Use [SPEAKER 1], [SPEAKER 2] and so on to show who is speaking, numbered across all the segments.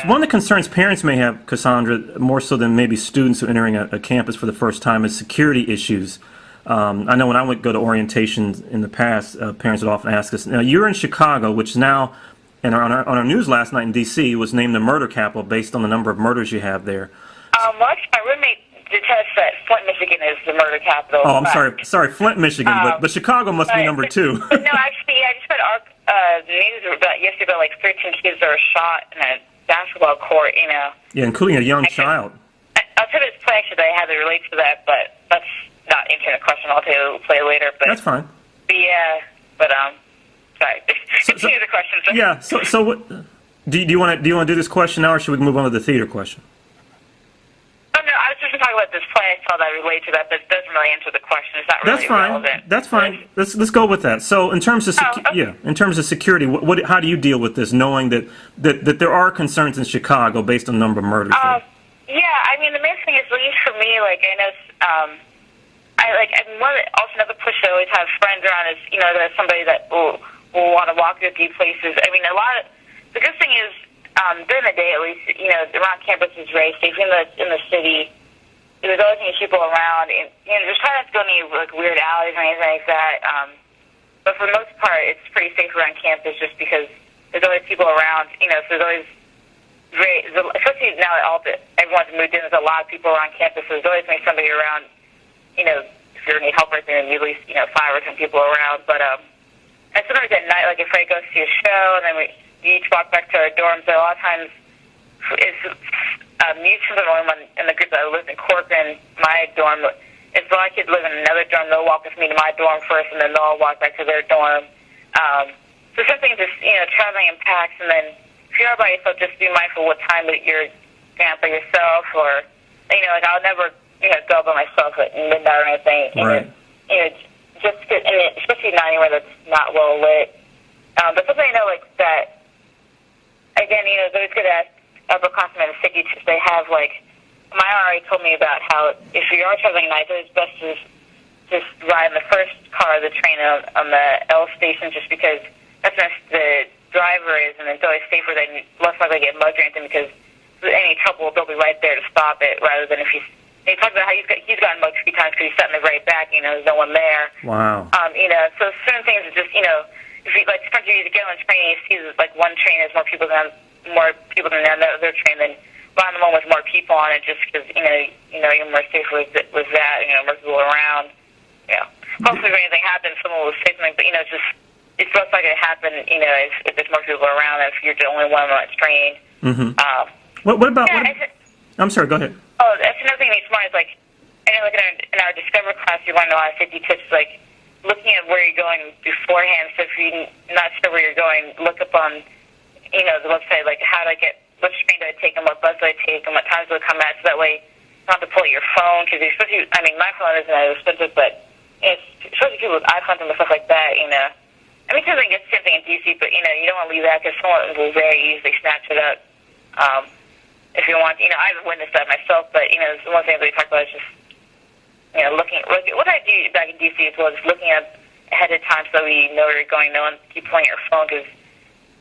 [SPEAKER 1] So one of the concerns parents may have, Cassandra, more so than maybe students who are entering a campus for the first time, is security issues. I know when I would go to orientations in the past, parents would often ask us, now you're in Chicago, which now, and on our news last night in D.C., was named the murder capital based on the number of murders you have there.
[SPEAKER 2] Well, actually, my roommate detests that Flint, Michigan is the murder capital.
[SPEAKER 1] Oh, I'm sorry, Flint, Michigan, but Chicago must be number two.
[SPEAKER 2] But no, actually, I just read the news about yesterday about like 13 kids that were shot in a basketball court, you know.
[SPEAKER 1] Yeah, including a young child.
[SPEAKER 2] I'll tell you this play actually that I had to relate to that, but that's not answering the question. I'll tell you play later. But
[SPEAKER 1] that's fine.
[SPEAKER 2] Yeah, but sorry. Continue the question. So.
[SPEAKER 1] Yeah. So what, do you want to do this question now, or should we move on to the theater question?
[SPEAKER 2] Oh no, I was just talking about this play. I saw that relate to that, but it doesn't really answer the question. It's not really relevant.
[SPEAKER 1] That's fine. Let's go with that. So in terms of in terms of security, how do you deal with this, knowing that there are concerns in Chicago based on the number of murders?
[SPEAKER 2] Yeah, I mean the main thing is, at least for me, like I know, also another push I always have friends around is, you know, there's somebody that will want to walk with you places. I mean, the good thing is, during the day at least, you know, around campus is very safe. In the city, there's always any people around, and you know, just try not to go any like weird alleys or anything like that. But for the most part, it's pretty safe around campus, just because there's always people around. You know, so there's always especially now that everyone's moved in, there's a lot of people around campus. So there's always somebody around. You know, if you need help or anything, at least 5 or 10 people around. But and sometimes at night, like if I go see a show, and then we each walk back to our dorms. So a lot of times, it's me and the only one in the group that lives in Corcoran, my dorm. If my kids live in another dorm, they'll walk with me to my dorm first, and then they'll all walk back to their dorm. So something just traveling in packs, and then if you're all by yourself, just be mindful what time that you're going out by yourself, or like I'll never go by myself at midnight or anything.
[SPEAKER 1] Right.
[SPEAKER 2] Just especially not anywhere that's not well lit. But something I know, like that. Again, it's always good to ask upperclassmen and city if they have my RA told me about how if you are traveling at night, it's best to just ride in the first car of the train on the L station, just because that's where the driver is, and it's always safer than less likely to get mugged or anything, because if there's any trouble, they'll be right there to stop it, rather than if he talks about how he's gotten mugged a few times because he's sat in the very back, there's no one there.
[SPEAKER 1] Wow.
[SPEAKER 2] So certain things are just, if you, sometimes you get on a train and you see, one train has more people than another train, then on the one with more people on it, just because, you're more safe with that, more people around. Hopefully if anything happens, someone will say something, but, it's most likely to happen, if there's more people around than if you're the only one on that train.
[SPEAKER 1] Mm-hmm. What about... I'm sorry, go ahead.
[SPEAKER 2] Oh, that's another thing that's smart is, I know, in our Discover class, you learn a lot of safety tips, looking at where you're going beforehand. So if you're not sure where you're going, look up on, the website, how do I get, which train do I take and what bus do I take and what times do I come at, so that way you don't have to pull out your phone, because especially, my phone isn't as expensive, but especially people with iPhones and stuff like that, something gets same thing in DC, but, you don't want to leave that, because someone will very easily snatch it up. If you want, I haven't witnessed that myself, but, one thing that we talked about is just, looking, what I do back in DC as well is looking up ahead of time so we know where you're going, no one keep pulling your phone, because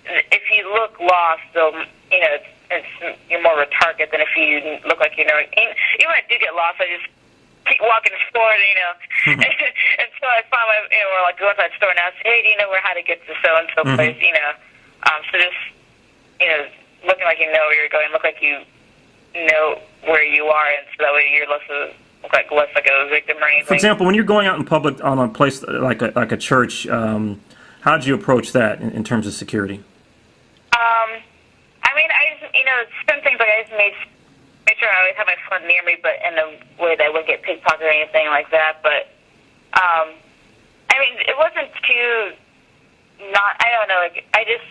[SPEAKER 2] if you look lost, they'll, you're more of a target than if you look like even when I do get lost, I just keep walking forward,
[SPEAKER 1] Mm-hmm.
[SPEAKER 2] until I find we're going to that store now, say, hey, do you know how to get to so-and-so
[SPEAKER 1] Mm-hmm.
[SPEAKER 2] place, so just, looking like you know where you're going, look like you know where you are, and so that way you're less like a victim or anything.
[SPEAKER 1] For example, when you're going out in public on a place like a church, how did you approach that in terms of security?
[SPEAKER 2] I just, some things I just made sure I always have my phone near me, but in a way that I wouldn't get pickpocketed or anything like that. But it wasn't too I don't know. I just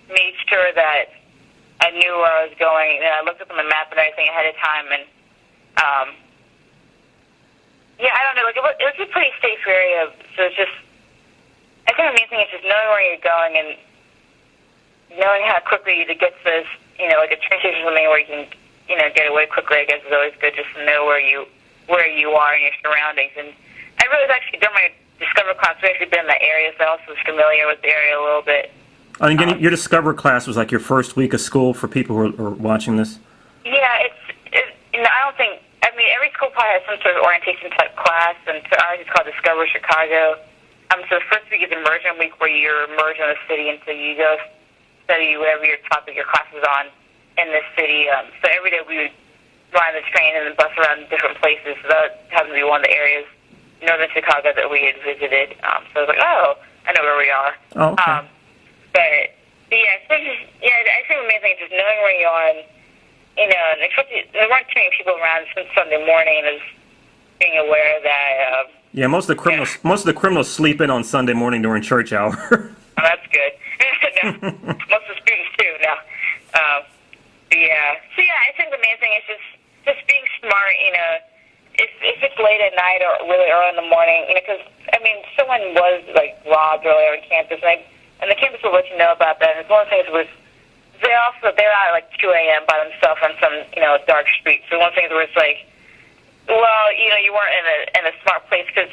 [SPEAKER 2] made sure that I knew where I was going. I looked up on the map and everything ahead of time, and I don't know. It was a pretty safe area, so it's just. I think the main thing is just knowing where you're going and knowing how quickly to get to this. A train station or something where you can, get away quickly. I guess is always good just to know where you are and your surroundings. And I realized actually during my Discover class, we actually been in that area, so I also was familiar with the area a little bit.
[SPEAKER 1] And again, your Discover class was like your first week of school for people who are watching this?
[SPEAKER 2] Yeah, I don't think, I mean, every school probably has some sort of orientation type class, and so ours is called Discover Chicago. So the first week is immersion week, where you're immersed in the city, and so you go study whatever your topic, your class is on in this city. So every day we would ride the train and the bus around different places. So that happens to be one of the areas in northern Chicago that we had visited. So I was like, oh, I know where we are.
[SPEAKER 1] Oh, okay.
[SPEAKER 2] But yeah, so I think the main thing is just knowing where you are, and, and especially there weren't too many people around since Sunday morning, and just being aware that.
[SPEAKER 1] Yeah, most of the criminals sleep in on Sunday morning during church hour.
[SPEAKER 2] Oh, that's good. No, most of the students too. No. Yeah. So yeah, I think the main thing is just being smart. If it's late at night or really early in the morning, because I mean, someone was like robbed earlier on campus, and the campus will let you know about that. And one of the things was they're out at like 2 a.m. by themselves on some dark street. So one of the things was like, well, you weren't in a smart place, because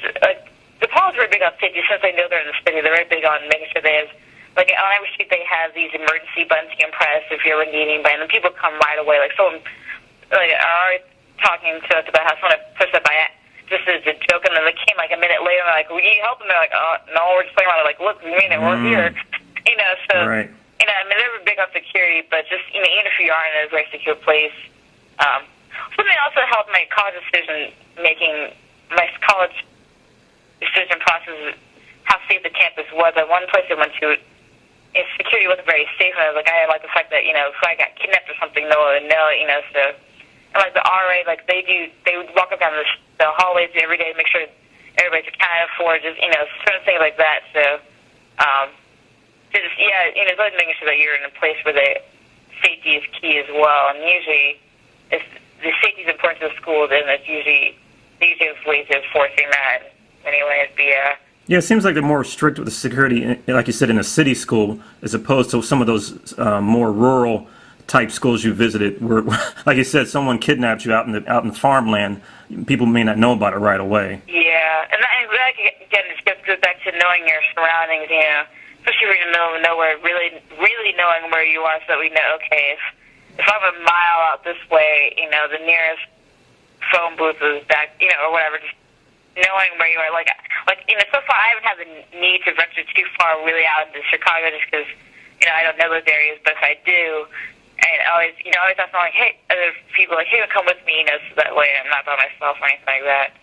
[SPEAKER 2] the Pauls are very big on safety since they know they're in the city. They're very big on making sure they have, like on every street they have these emergency buttons you can press if you ever need anybody, and then people come right away. Like someone, like are always talking to us about how someone pushed up by just as a joke, and then they came like a minute later and they're like, "Will you help them?" They're like, "Oh no, we're just playing around." They're like, "Look, we mean it, we're here." So
[SPEAKER 1] right.
[SPEAKER 2] I mean they're big on security, but just even if you are in a very secure place. Something also helped my college my college decision process, how safe the campus was. At one place I went to, security wasn't very safe, and I was like, I like the fact that, if I got kidnapped or something, no one would know, so, and like the RA, like they would walk up down the hallways every day, make sure everybody's accounted for, just, certain things like that, so, it's always making sure that you're in a place where the safety is key as well, and usually, if the safety is important to the school, then it's usually the easiest ways of enforcing that. Anyway,
[SPEAKER 1] Yeah, it seems like they're more strict with the security, like you said, in a city school, as opposed to some of those more rural type schools you visited, where, like you said, someone kidnapped you out in the farmland. People may not know about it right away.
[SPEAKER 2] Yeah, and that again just goes back to knowing your surroundings. Especially if you're in the middle of nowhere, really knowing where you are, so that we know, okay, if I'm a mile out this way, the nearest phone booth is back, or whatever, just knowing where you are. Like, so far I haven't had the need to venture too far really out into Chicago just because, I don't know those areas, but if I do, and always ask them, like, hey, other people, like, hey, come with me, so that way I'm not by myself or anything like that.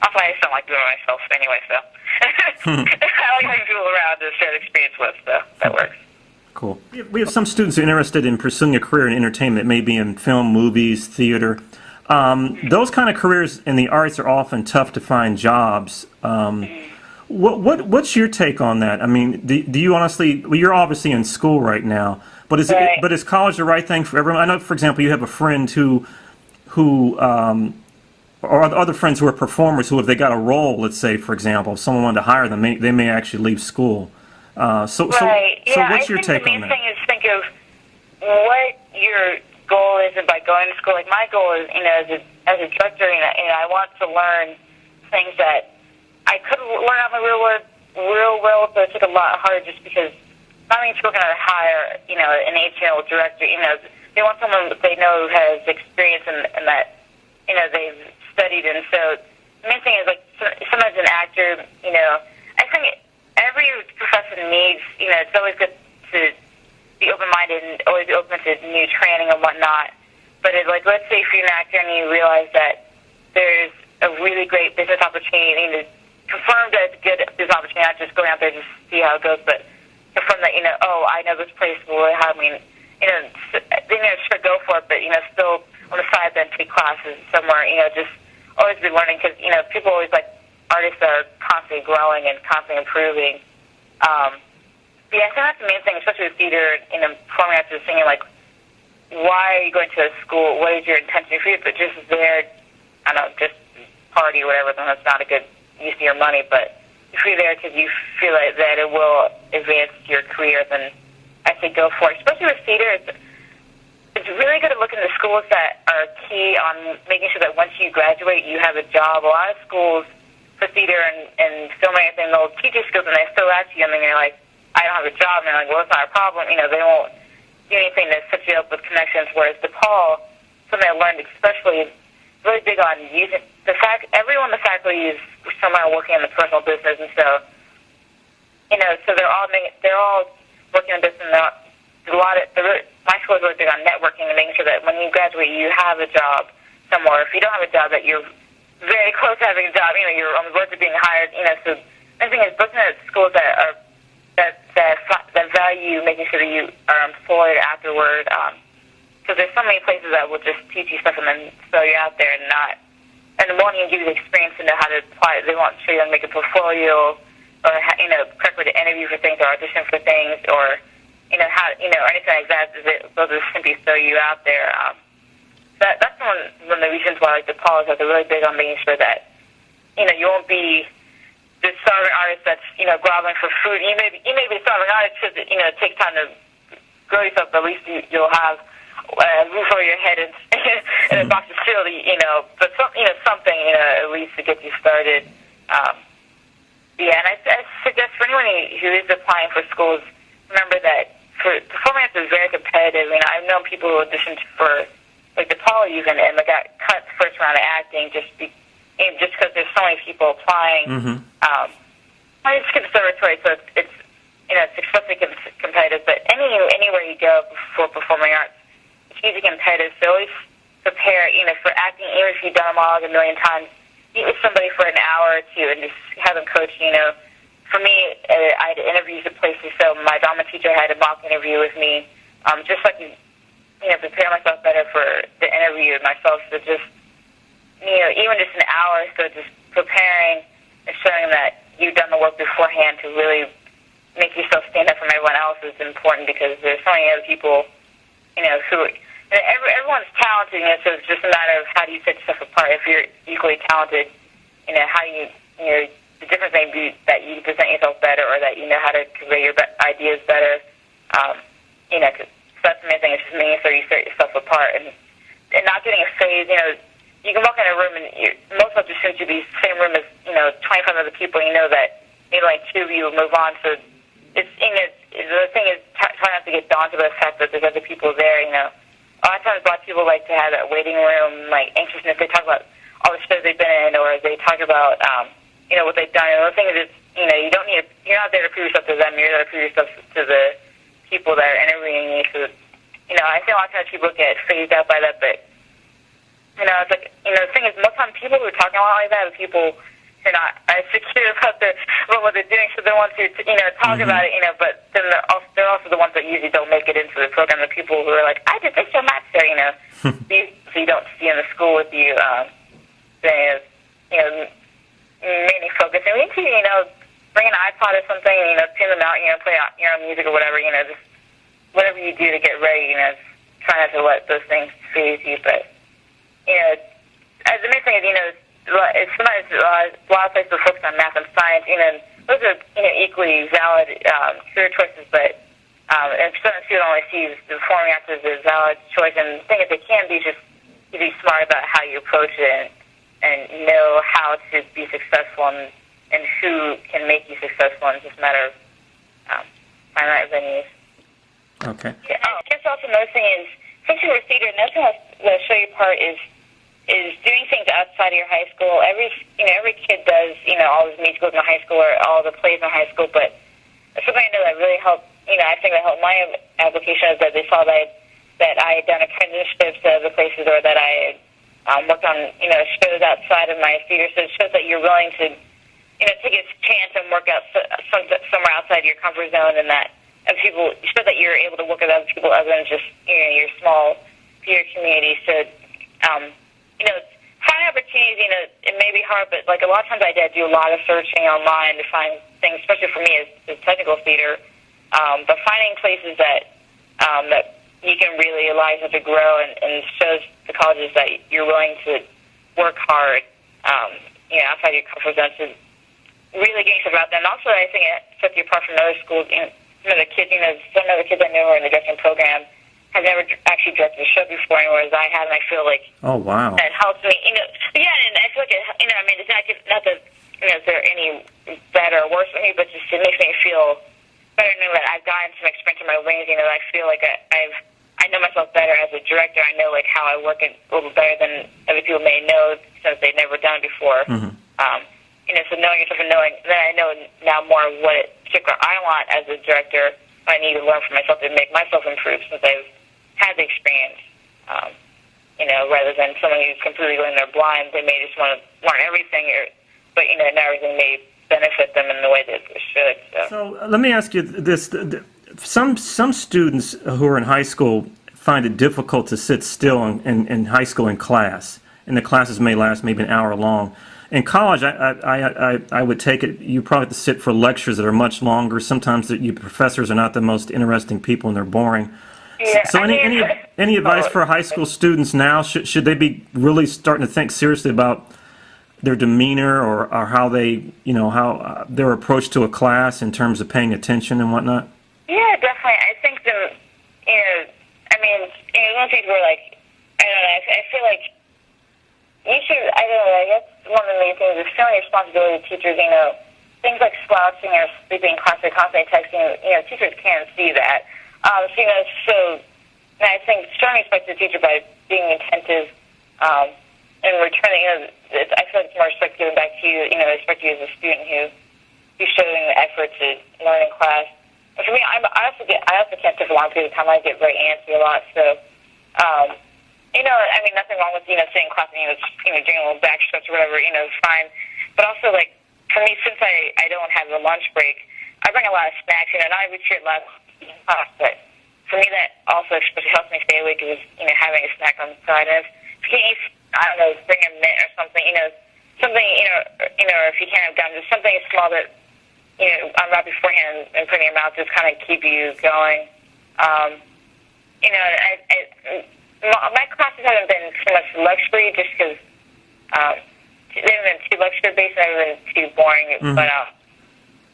[SPEAKER 2] Also, I just don't like doing it myself anyway, so. I like having people around to share the experience with, so that works.
[SPEAKER 1] Cool. We have some students who are interested in pursuing a career in entertainment, maybe in film, movies, theater. Those kind of careers in the arts are often tough to find jobs. What's your take on that? I mean, do you honestly? Well, you're obviously in school right now, but is college the right thing for everyone? I know, for example, you have a friend who or other friends who are performers who, if they got a role, let's say, for example, if someone wanted to hire them, they may actually leave school. So what's your take on that?
[SPEAKER 2] The main thing is think of what your goal is by going to school. Like my goal is, as a director, I want to learn things that I could learn out in the real world, but it took a lot harder just because not many people can hire, an 18-year-old director. They want someone that they know has experience and that, they've studied. And so the main thing is, like, sometimes an actor, I think every profession needs, it's always good to be open-minded and always be open to new training and whatnot. But let's say if you're an actor and you realize that there's a really great business opportunity, to confirm that it's a good business opportunity, not just going out there to see how it goes, but confirm that, I know this place will have me, sure go for it, but, still on the side then take classes somewhere, just always be learning, because, people always like artists that are constantly growing and constantly improving. Yeah, I think that's the main thing, especially with theater, performing arts and singing, like, why are you going to school? What is your intention? If you're just there, I don't know, just party or whatever, then that's not a good use of your money. But if you're there because you feel like that it will advance your career, then I say go for it. Especially with theater, it's really good to look into schools that are key on making sure that once you graduate, you have a job. A lot of schools for theater and film and everything, they'll teach you skills and they still ask you, and then you're like, I don't have a job, and they're like, well, it's not a problem. You know, they won't do anything to set you up with connections. Whereas DePaul, something I learned especially, really big on using the fact. Everyone in the faculty is somehow working in the personal business, and so so they're all working in business. And my school is really big on networking and making sure that when you graduate, you have a job somewhere. If you don't have a job, that you're very close to having a job. You know, you're on the road to being hired. You know, so the thing is, looking at schools that value making sure that you are employed afterward. Because there's so many places that will just teach you stuff and then throw you out there and won't even give you the experience to know how to apply it. They won't show you how to make a portfolio or correctly to interview for things or audition for things or how or anything like that. They'll just simply throw you out there. That's one of the reasons why DePaul is really big on making sure that you won't be this starving artist that's groveling for food. You may be a starving artist because it takes time to grow yourself, but at least you'll have a roof over your head and, and a box of cereal, but something at least to get you started. And I suggest for anyone who is applying for schools, remember that performing arts is very competitive. I've known people who auditioned for DePaul even and got cut the first round of acting just because there's so many people applying. It's conservatory, so it's especially competitive. But anywhere you go for performing arts, it's usually competitive. So always prepare, for acting, even if you've done a monologue a million times. Meet with somebody for an hour or two and just have them coach. For me, I had interviews at places, so my drama teacher had a mock interview with me, just so I could, prepare myself better for the interview myself. So just, even just an hour, so just preparing and showing that you've done the work beforehand to really make yourself stand up from everyone else is important because there's so many other people, who, everyone's talented, so it's just a matter of how do you set yourself apart. If you're equally talented, how you, the difference may be that you present yourself better or that you know how to convey your ideas better. Cause that's the main thing. It's just making sure you set yourself apart and not getting a phase. You can walk in a room and most of us just seem to be the same room as 25 other people. You know that maybe like two of you will move on. So it's the thing is try not to get daunted by the fact that there's other people there. A lot of times, a lot of people like to have that waiting room, like anxiousness. They talk about all the shows they've been in, or they talk about what they've done. And the thing is, you're not there to prove yourself to them. You're there to prove yourself to the people that are interviewing you. So, I think a lot of times people get phased out by that, but, it's like, the thing is, most times people who are talking a lot like that are people who are not as secure about what they're doing, so they're the ones who, talk about it, but then they're also the ones that usually don't make it into the program, the people who are like, I did this so much there, so you don't see in the school with you, mainly focus. And we need to, bring an iPod or something, tune them out, play your own music or whatever, just whatever you do to get ready, try not to let those things phase you. But, the main thing is, it's sometimes a lot of places focus on math and science, those are, equally valid career choices, but and certain students only see the performing arts as a valid choice. And the thing is, it can be just to be smart about how you approach it and know how to be successful and who can make you successful. And it's just a matter of finding out venues.
[SPEAKER 1] Okay.
[SPEAKER 2] Yeah, I guess also another thing is, since you're a theater, another thing that'll show your part is doing things outside of your high school. Every kid does, all these musicals in high school or all the plays in high school, but something I know that really helped, I think that helped my application is that they saw that I had done apprenticeships to other places or that I had worked on, shows outside of my theater. So it shows that you're willing to, take a chance and work out somewhere outside your comfort zone, and that people show that you're able to work with other people other than just, your small theater community. So, finding opportunities, it may be hard, but like a lot of times I did do a lot of searching online to find things, especially for me as technical theater. But finding places that you can really allow yourself to grow and shows the colleges that you're willing to work hard, outside your comfort zone to really get yourself out there. And also, I think it sets you apart from other schools. Some of the kids, some of the kids I know who are in the directing program have never actually directed a show before, whereas I have, and I feel like
[SPEAKER 1] oh wow,
[SPEAKER 2] that helps me. Yeah, and I feel like it's not that they're any better or worse for me, but just it makes me feel better knowing that I've gotten some experience in my wings. You know, I feel like I know myself better as a director. I know like how I work it a little better than other people may know since they've never done it before.
[SPEAKER 1] Mm-hmm.
[SPEAKER 2] You know, so knowing yourself and knowing that I know now more of what particular I want as a director. I need to learn for myself to make myself improve since I've had the experience. You know, rather than someone who's completely going there blind, they may just want to learn everything, but you know, not everything may benefit them in the way that it should.
[SPEAKER 1] So let me ask you this: some students who are in high school find it difficult to sit still in high school in class, and the classes may last maybe an hour long. In college, I would take it you probably have to sit for lectures that are much longer. Sometimes your professors are not the most interesting people and they're boring.
[SPEAKER 2] Yeah,
[SPEAKER 1] so any advice for high school students now? Should they be really starting to think seriously about their demeanor or how they, you know, how their approach to a class in terms of paying attention and whatnot?
[SPEAKER 2] Yeah, definitely. I think you know, I mean, you know, one thing where like, I don't know, I feel like you should, I don't know, I guess one of the main things is showing responsibility to teachers, you know, things like slouching or sleeping, constantly texting, you know, teachers can't see that. So, you know, so and I think showing respect to the teacher by being attentive and returning, you know, I feel like it's more respect given back to you, you know, respect you as a student who's showing the effort to learn in class. And for me, I also can't sit for a long period of time. I get very antsy a lot, so, you know, I mean, nothing wrong with, you know, sitting in class and, you know, doing a little back stretch or whatever, you know, it's fine. But also, like, for me, since I don't have a lunch break, I bring a lot of snacks, you know, not every period lasts class, but for me, that also especially helps me stay awake is, you know, having a snack on the side. And if you can eat, I don't know, bring a mint or something, you know, something, you know, or if you can't have gum, just something small that, you know, unwrap beforehand and put in your mouth just kind of keep you going. You know, my classes haven't been too much luxury just because they haven't been too luxury-based and they haven't been too boring. Mm-hmm. But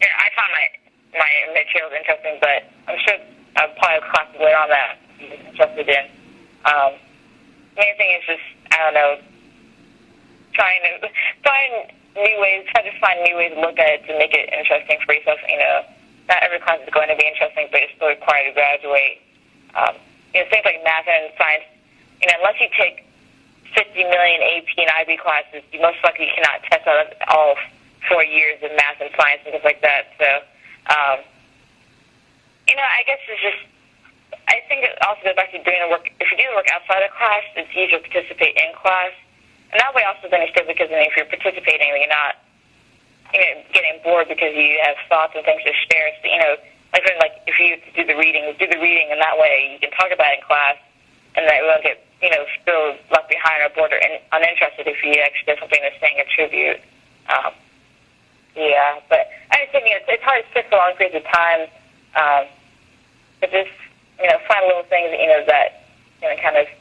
[SPEAKER 2] you know, I found my materials interesting, but I'm sure I'll probably have classes later on that I'm interested in. Main thing is just, I don't know, trying to find new ways to look at it to make it interesting for yourself. You know, not every class is going to be interesting, but it's still required to graduate. You know, things like math and science, you know, unless you take 50 million AP and IB classes, you most likely cannot test out all 4 years of math and science and things like that. So, you know, I guess it's just, I think it also goes back to doing the work. If you do the work outside of class, it's easier to participate in class. And that way also then you stay, because then if you're participating, you're not, you know, getting bored because you have thoughts and things to share. So, you know, like if you do the reading, and that way you can talk about it in class, and that you won't get, you know, still left behind or bored or uninterested if you actually have something to say and contribute. Yeah, but I think, you know, it's hard to sit for long periods of time, but just, you know, find little things, you know, that, you know, kind of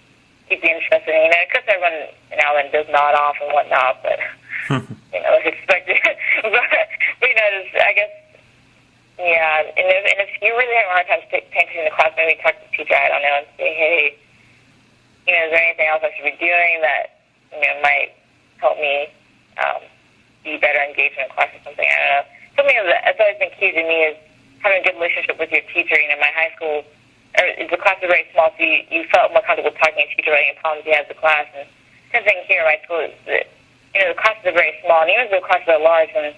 [SPEAKER 2] keep you interested. You know, because everyone now and then does nod off and whatnot, but, you know, it's expected. but, you know, I guess, yeah, and if you really have a hard time paying attention to the class, maybe talk to the teacher, I don't know, and say, hey, you know, is there anything else I should be doing that, you know, might help me be better engaged in class or something? I don't know. Something that's always been key to me is having a good relationship with your teacher. You know, my high school, the class was very small, so you felt more comfortable talking to your teacher about any problems you had with the class. And the thing here in my school is that, you know, the classes are very small, and even though the classes are large, and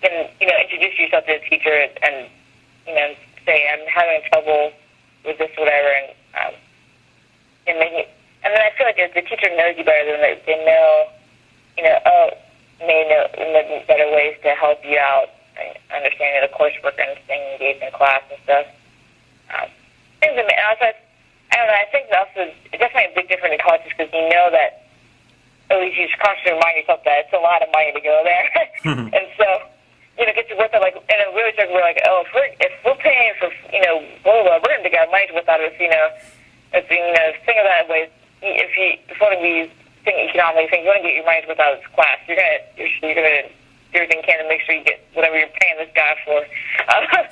[SPEAKER 2] you know, introduce yourself to the teacher and, you know, say, I'm having trouble with this, whatever, and then I feel like if the teacher knows you better, then they know, you know, may know better ways to help you out, understanding the coursework and staying engaged in class and stuff. And also, I don't know, I think also it's definitely a big difference in colleges because you know that, at least you just constantly remind yourself that it's a lot of money to go there. And so, you know, get your worth out, like, and it really we're like, oh, if we're paying for, you know, blah, blah, we're going to get our money's worth out of this, you know. It's, you know, think of that way. If one of these economic things, you want to get your money's worth out of this class, you're going to do everything you can to make sure you get whatever you're paying this guy for.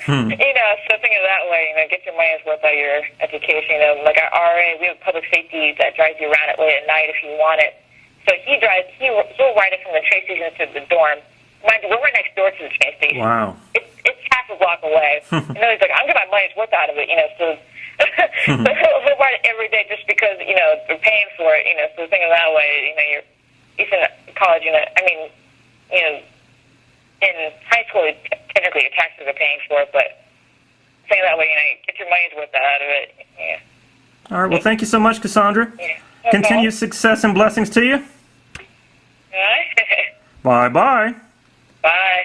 [SPEAKER 2] You know, so think of that way, you know, get your money's worth out of your education. You know, like our RA, we have public safety that drives you around at late at night if you want it. So he'll ride it from the train station to the dorm. Mind you, we're right next door to the train station.
[SPEAKER 1] Wow.
[SPEAKER 2] It's half a block away. And then he's like, I'm getting my money's worth out of it, so so he'll ride it every day just because, they're paying for it, so think of that way, he's in college, in high school, technically your taxes are paying for it, but think of that way, get your money's worth out of it, yeah.
[SPEAKER 1] All right, well, thank you so much, Cassandra.
[SPEAKER 2] Yeah.
[SPEAKER 1] Continued success and blessings to you.
[SPEAKER 2] All right.
[SPEAKER 1] Bye-bye.
[SPEAKER 2] Bye.